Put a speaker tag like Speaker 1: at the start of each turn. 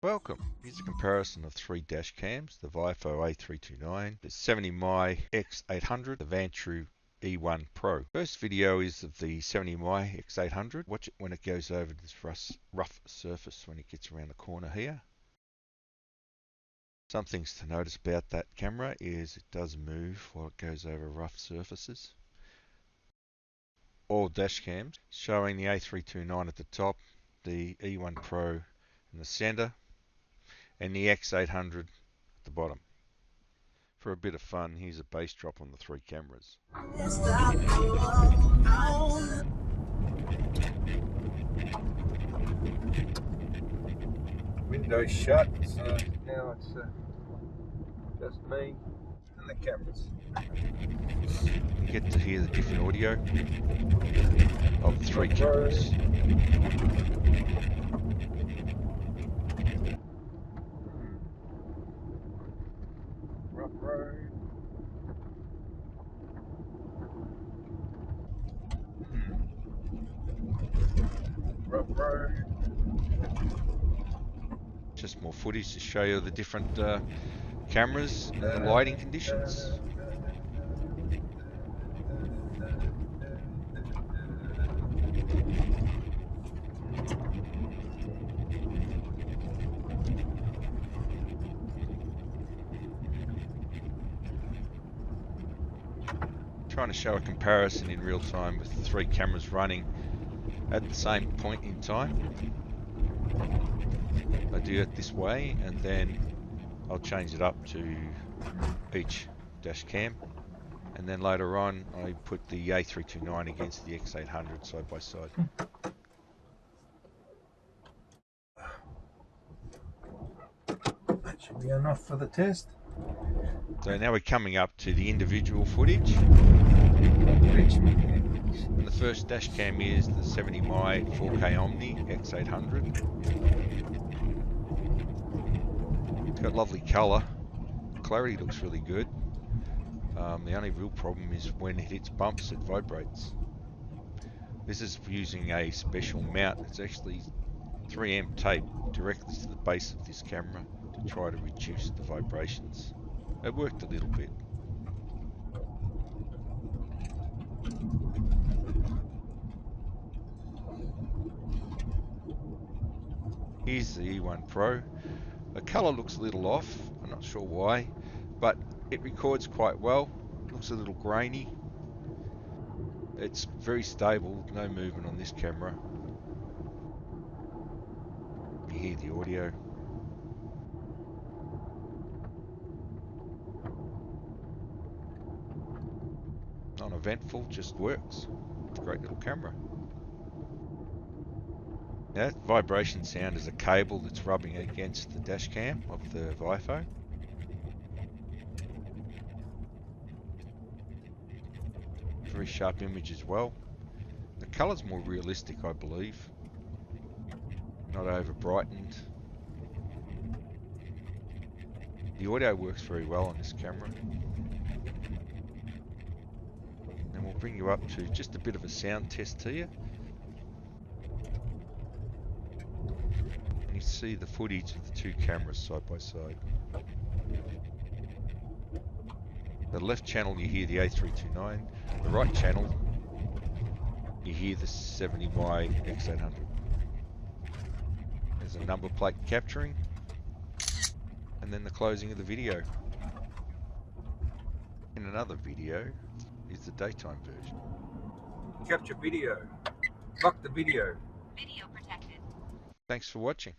Speaker 1: Welcome. Here's a comparison of three dash cams, the Vifo A329, the 70mm X800, the Vantru E1 Pro. First video is of the 70mm X800. Watch it when it goes over this rough surface when it gets around the corner here. Some things to notice about that camera is it does move while it goes over rough surfaces. All dash cams showing the A329 at the top, the E1 Pro in the center, and the X800 at the bottom. For a bit of fun, here's a bass drop on the three cameras.
Speaker 2: Windows shut, so now it's just me and the cameras.
Speaker 1: You get to hear the different audio of the three cameras.
Speaker 2: Rough road. Rough road.
Speaker 1: Just more footage to show you the different cameras and the lighting conditions. Trying to show a comparison in real time with the three cameras running at the same point in time. I do it this way and then I'll change it up to each dash cam, and then later on I put the A329 against the X800 side by side.
Speaker 2: That should be enough for the test.
Speaker 1: So now we're coming up to the individual footage. And the first dash cam is the 70mm 4K Omni X800. It's got lovely colour. Clarity looks really good. The only real problem is when it hits bumps, it vibrates. This is using a special mount. It's actually 3M tape directly to the base of this camera to try to reduce the vibrations. It worked a little bit. Here's the E1 Pro. The colour looks a little off, I'm not sure why, but it records quite well. Looks a little grainy. It's very stable, no movement on this camera. You hear the audio. Non-eventful, just works. It's a great little camera. Now, that vibration sound is a cable that's rubbing against the dash cam of the Vifo. Very sharp image as well. The colour's more realistic, I believe. Not over brightened. The audio works very well on this camera. And we'll bring you up to just a bit of a sound test here. And you see the footage of the two cameras side by side. The left channel you hear the A329, the right channel you hear the 70mm X800. There's a number plate capturing, and then the closing of the video. In another video is the daytime version.
Speaker 2: Capture video. Lock the video.
Speaker 3: Video protected.
Speaker 1: Thanks for watching.